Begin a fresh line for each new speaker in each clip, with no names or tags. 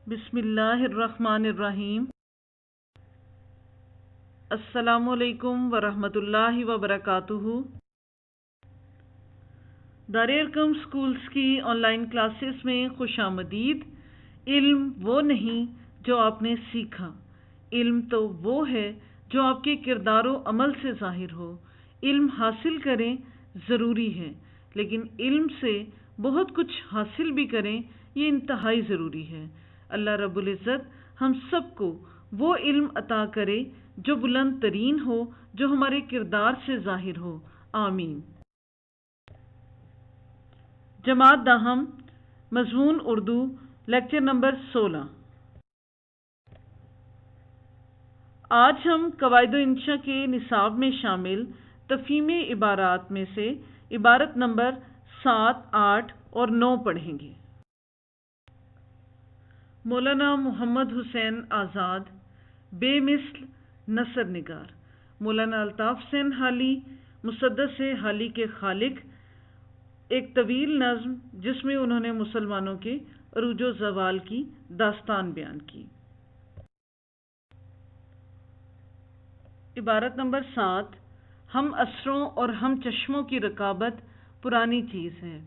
بسم اللہ الرحمن الرحیم۔ السلام علیکم ورحمۃ اللہ وبرکاتہ۔ دار ارقم سکولز کی آن لائن کلاسز میں خوش آمدید۔ علم وہ نہیں جو آپ نے سیکھا، علم تو وہ ہے جو آپ کے کردار و عمل سے ظاہر ہو۔ علم حاصل کریں ضروری ہے، لیکن علم سے بہت کچھ حاصل بھی کریں یہ انتہائی ضروری ہے۔ اللہ رب العزت ہم سب کو وہ علم عطا کرے جو بلند ترین ہو، جو ہمارے کردار سے ظاہر ہو، آمین۔ جماعت داہم، مضمون اردو، لیکچر نمبر 16۔ آج ہم قواعد و انشاء کے نصاب میں شامل تفہیم عبارات میں سے عبارت نمبر 7، 8 اور 9 پڑھیں گے۔ مولانا محمد حسین آزاد، بے مثل نثر نگار۔ مولانا الطاف حسین حالی، مسدس حالی کے خالق، ایک طویل نظم جس میں انہوں نے مسلمانوں کے عروج و زوال کی داستان بیان کی۔ عبارت نمبر 7۔ ہم عصروں اور ہم چشموں کی رکابت پرانی چیز ہے۔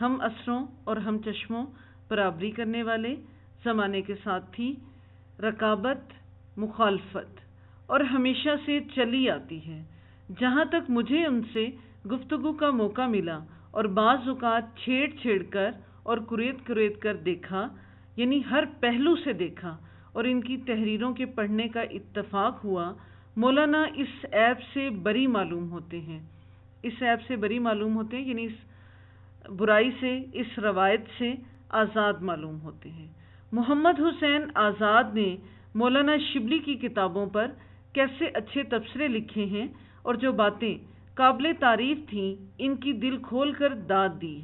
ہم عصروں اور ہم چشموں برابری کرنے والے، زمانے کے ساتھ تھی رکابت، مخالفت، اور ہمیشہ سے چلی آتی ہے۔ جہاں تک مجھے ان سے گفتگو کا موقع ملا اور بعض اوقات چھیڑ کر اور کریت کر دیکھا، یعنی ہر پہلو سے دیکھا اور ان کی تحریروں کے پڑھنے کا اتفاق ہوا، مولانا اس عیب سے بری معلوم ہوتے ہیں۔ اس عیب سے بری معلوم ہوتے ہیں، یعنی اس برائی سے، اس روایت سے آزاد معلوم ہوتے ہیں۔ محمد حسین آزاد نے مولانا شبلی کی کتابوں پر کیسے اچھے تبصرے لکھے ہیں اور جو باتیں قابل تعریف تھیں ان کی دل کھول کر داد دی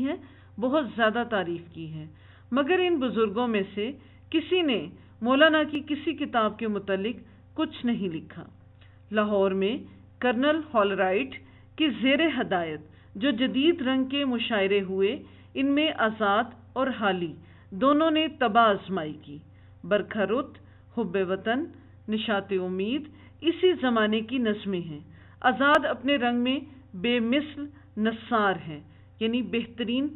ہے، بہت زیادہ تعریف کی ہے۔ مگر ان بزرگوں میں سے کسی نے مولانا کی کسی کتاب کے متعلق کچھ نہیں لکھا۔ لاہور میں کرنل ہالرائٹ کی زیر ہدایت جو جدید رنگ کے مشاعرے ہوئے، ان میں آزاد اور حالی دونوں نے طبع آزمائی کی۔ برکھا رت، حب وطن، نشاط امید اسی زمانے کی نظمیں ہیں۔ آزاد اپنے رنگ میں بے مثل نثار ہیں، یعنی بہترین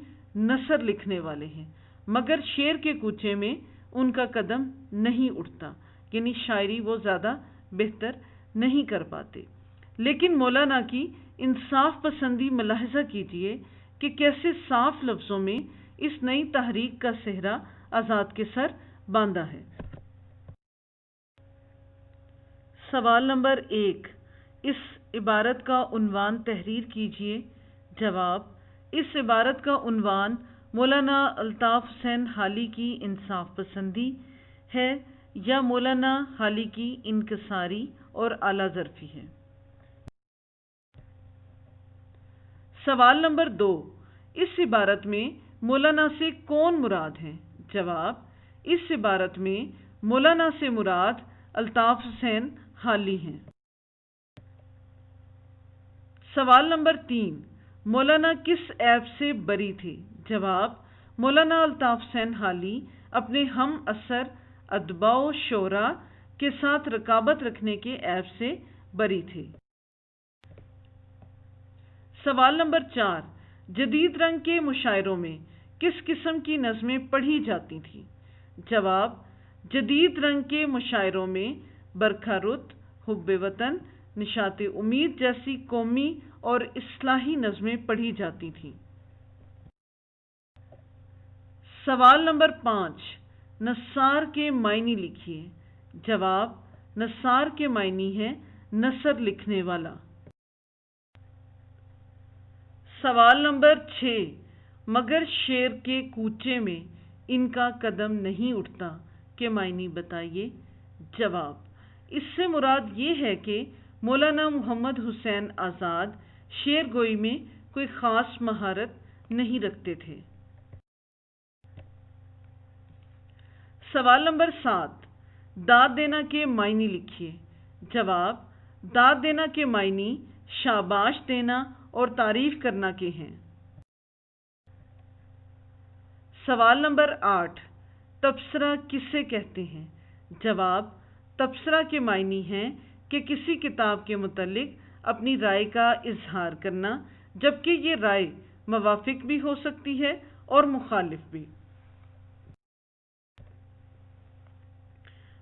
نثر لکھنے والے ہیں، مگر شعر کے کوچے میں ان کا قدم نہیں اٹھتا، یعنی شاعری وہ زیادہ بہتر نہیں کر پاتے۔ لیکن مولانا کی انصاف پسندی ملاحظہ کیجئے کہ کیسے صاف لفظوں میں اس نئی تحریک کا صحرا آزاد کے سر باندھا ہے۔ سوال نمبر 1۔ اس عبارت کا عنوان تحریر کیجئے۔ جواب: اس عبارت کا عنوان مولانا الطاف حسین حالی کی انصاف پسندی ہے یا مولانا حالی کی انکساری اور اعلیٰ ظرفی ہے۔ سوال نمبر 2۔ اس عبارت میں مولانا سے کون مراد ہیں؟ جواب: اس عبارت میں مولانا سے مراد الطاف حسین حالی ہیں۔ سوال نمبر 3۔ مولانا کس عیب سے بری تھے؟ جواب: مولانا الطاف حسین حالی اپنے ہم عصر ادباء و شعراء کے ساتھ رکابت رکھنے کے عیب سے بری تھے۔ سوال نمبر 4۔ جدید رنگ کے مشاعروں میں کس قسم کی نظمیں پڑھی جاتی تھیں؟ جواب: جدید رنگ کے مشاعروں میں برکھا رت، حب وطن، نشاط امید جیسی قومی اور اصلاحی نظمیں پڑھی جاتی تھیں۔ سوال نمبر 5۔ نثار کے معنی لکھیے۔ جواب: نثار کے معنی ہے نثر لکھنے والا۔ سوال نمبر 6۔ مگر شعر کے کوچے میں ان کا قدم نہیں اٹھتا کے معنی بتائیے۔ جواب: اس سے مراد یہ ہے کہ مولانا محمد حسین آزاد شعر گوئی میں کوئی خاص مہارت نہیں رکھتے تھے۔ سوال نمبر 7۔ داد دینا کے معنی لکھیے۔ جواب: داد دینا کے معنی شاباش دینا اور تعریف کرنا کے ہیں۔ سوال نمبر 8۔ تبصرہ کسے کہتے ہیں؟ جواب: تبصرہ کے معنی ہیں کہ کسی کتاب کے متعلق اپنی رائے کا اظہار کرنا، جبکہ یہ رائے موافق بھی ہو سکتی ہے اور مخالف بھی۔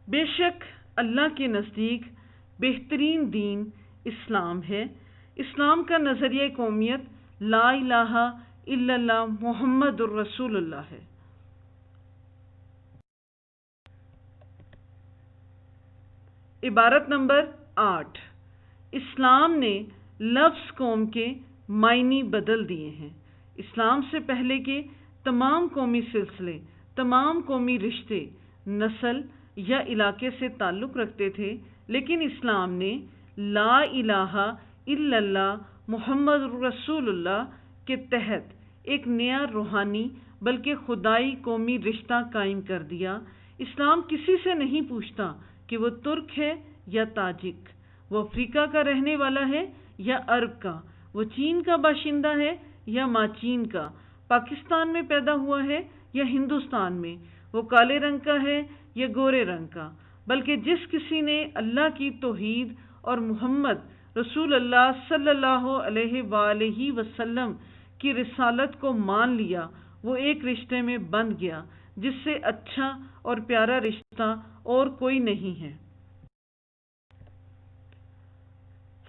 بے شک اللہ کے نزدیک بہترین دین اسلام ہے۔ اسلام کا نظریہ قومیت لا الہ الا اللہ محمد الرسول اللہ ہے۔ عبارت نمبر 8: اسلام نے لفظ قوم کے معنی بدل دیے ہیں۔ اسلام سے پہلے کے تمام قومی سلسلے، تمام قومی رشتے نسل یا علاقے سے تعلق رکھتے تھے، لیکن اسلام نے لا الہ الا اللہ محمد رسول اللہ کے تحت ایک نیا روحانی بلکہ خدائی قومی رشتہ قائم کر دیا۔ اسلام کسی سے نہیں پوچھتا کہ وہ ترک ہے یا تاجک، وہ افریقہ کا رہنے والا ہے یا عرب کا، وہ چین کا باشندہ ہے یا ماچین کا، پاکستان میں پیدا ہوا ہے یا ہندوستان میں، وہ کالے رنگ کا ہے یا گورے رنگ کا، بلکہ جس کسی نے اللہ کی توحید اور محمد رسول اللہ صلی اللہ علیہ وآلہ وسلم کی رسالت کو مان لیا، وہ ایک رشتے میں بندھ گیا جس سے اچھا اور پیارا رشتہ اور کوئی نہیں ہے۔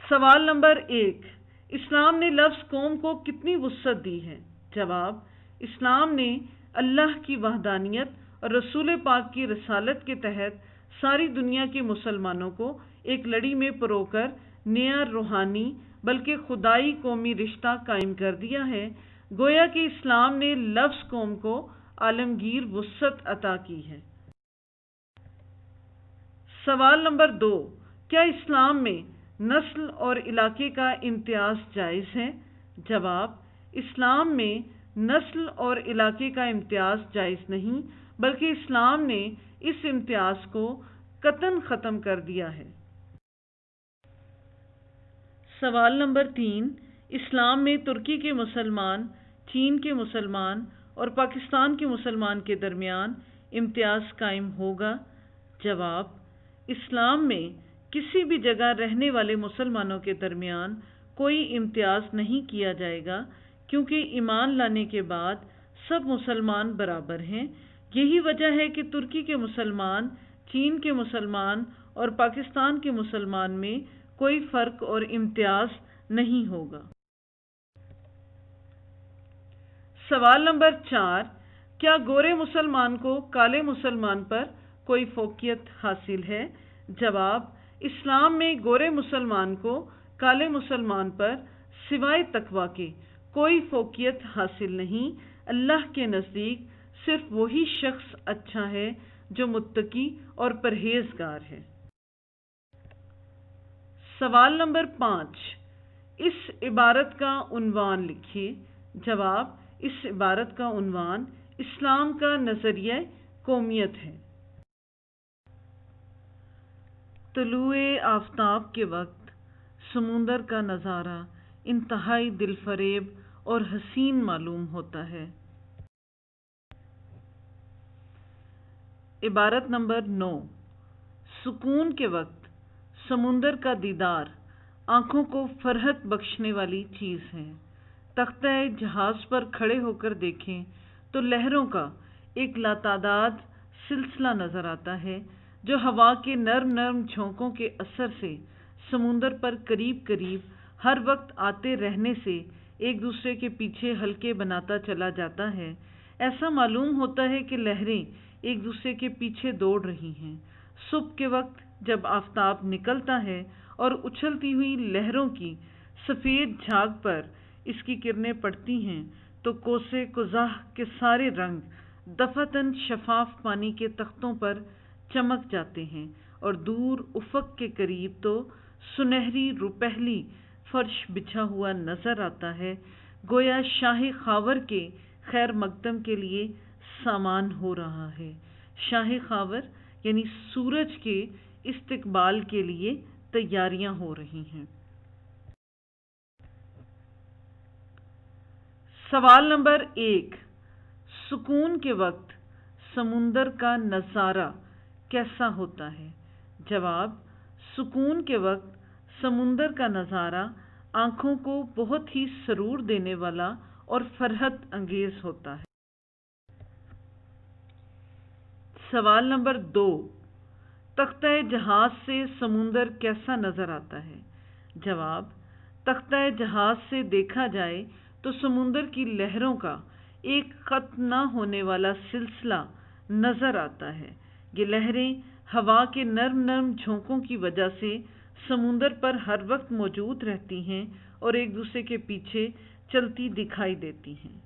سوال نمبر 1: اسلام نے لفظ قوم کو کتنی وسعت دی ہے؟ جواب: اسلام نے اللہ کی وحدانیت اور رسول پاک کی رسالت کے تحت ساری دنیا کے مسلمانوں کو ایک لڑی میں پرو کر نیا روحانی بلکہ خدائی قومی رشتہ قائم کر دیا ہے۔ گویا کہ اسلام نے لفظ قوم کو عالمگیر وسعت عطا کی ہے۔ سوال نمبر 2: کیا اسلام میں نسل اور علاقے کا امتیاز جائز ہے؟ جواب: اسلام میں نسل اور علاقے کا امتیاز جائز نہیں، بلکہ اسلام نے اس امتیاز کو قطعاً ختم کر دیا ہے۔ سوال نمبر 3: اسلام میں ترکی کے مسلمان، چین کے مسلمان اور پاکستان کے مسلمان کے درمیان امتیاز قائم ہوگا؟ جواب: اسلام میں کسی بھی جگہ رہنے والے مسلمانوں کے درمیان کوئی امتیاز نہیں کیا جائے گا، کیونکہ ایمان لانے کے بعد سب مسلمان برابر ہیں۔ یہی وجہ ہے کہ ترکی کے مسلمان، چین کے مسلمان اور پاکستان کے مسلمان میں کوئی فرق اور امتیاز نہیں ہوگا۔ سوال نمبر 4: کیا گورے مسلمان کو کالے مسلمان پر کوئی فوقیت حاصل ہے؟ جواب: اسلام میں گورے مسلمان کو کالے مسلمان پر سوائے تقوی کے کوئی فوقیت حاصل نہیں۔ اللہ کے نزدیک صرف وہی شخص اچھا ہے جو متقی اور پرہیزگار ہے۔ سوال نمبر 5: اس عبارت کا عنوان لکھیے۔ جواب: اس عبارت کا عنوان اسلام کا نظریہ قومیت ہے۔ طلوع آفتاب کے وقت سمندر کا نظارہ انتہائی دل فریب اور حسین معلوم ہوتا ہے۔ عبارت نمبر 9: سکون کے وقت سمندر کا دیدار آنکھوں کو فرحت بخشنے والی چیز ہے۔ تختہ جہاز پر کھڑے ہو کر دیکھیں تو لہروں کا ایک لاتعداد سلسلہ نظر آتا ہے جو ہوا کے نرم نرم جھونکوں کے اثر سے سمندر پر قریب قریب ہر وقت آتے رہنے سے ایک دوسرے کے پیچھے حلقے بناتا چلا جاتا ہے۔ ایسا معلوم ہوتا ہے کہ لہریں ایک دوسرے کے پیچھے دوڑ رہی ہیں۔ صبح کے وقت جب آفتاب نکلتا ہے اور اچھلتی ہوئی لہروں کی سفید جھاگ پر اس کی کرنیں پڑتی ہیں تو کوسے قزح کے سارے رنگ دفعتاً شفاف پانی کے تختوں پر چمک جاتے ہیں اور دور افق کے قریب تو سنہری روپہلی فرش بچھا ہوا نظر آتا ہے، گویا شاہ خاور کے خیر مقدم کے لیے سامان ہو رہا ہے۔ شاہ خاور یعنی سورج کے استقبال کے لیے تیاریاں ہو رہی ہیں۔ سوال نمبر 1: سکون کے وقت سمندر کا نظارہ کیسا ہوتا ہے؟ جواب: سکون کے وقت سمندر کا نظارہ آنکھوں کو بہت ہی سرور دینے والا اور فرحت انگیز ہوتا ہے۔ سوال نمبر 2، تختہ جہاز سے سمندر کیسا نظر آتا ہے؟ جواب: تختہ جہاز سے دیکھا جائے تو سمندر کی لہروں کا ایک ختم نہ ہونے والا سلسلہ نظر آتا ہے۔ یہ لہریں ہوا کے نرم نرم جھونکوں کی وجہ سے سمندر پر ہر وقت موجود رہتی ہیں اور ایک دوسرے کے پیچھے چلتی دکھائی دیتی ہیں۔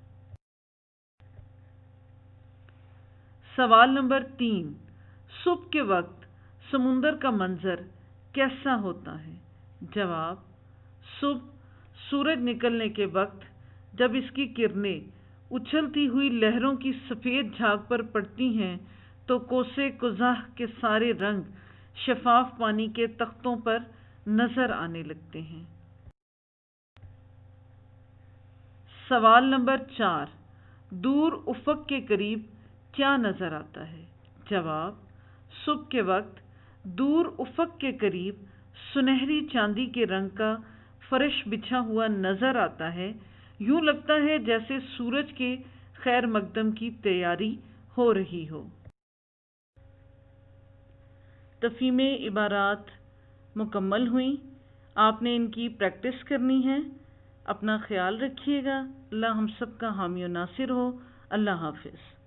سوال نمبر 3، صبح کے وقت سمندر کا منظر کیسا ہوتا ہے؟ جواب: صبح سورج نکلنے کے وقت جب اس کی کرنیں اچھلتی ہوئی لہروں کی سفید جھاگ پر پڑتی ہیں تو کوسے قزح کے سارے رنگ شفاف پانی کے تختوں پر نظر آنے لگتے ہیں۔ سوال نمبر 4، دور افق کے قریب کیا نظر آتا ہے؟ جواب: صبح کے وقت دور افق کے قریب سنہری چاندی کے رنگ کا فرش بچھا ہوا نظر آتا ہے۔ یوں لگتا ہے جیسے سورج کے خیر مقدم کی تیاری ہو رہی ہو۔ تفہیم عبارات مکمل ہوئیں۔ آپ نے ان کی پریکٹس کرنی ہے۔ اپنا خیال رکھیے گا۔ اللہ ہم سب کا حامی و ناصر ہو۔ اللہ حافظ۔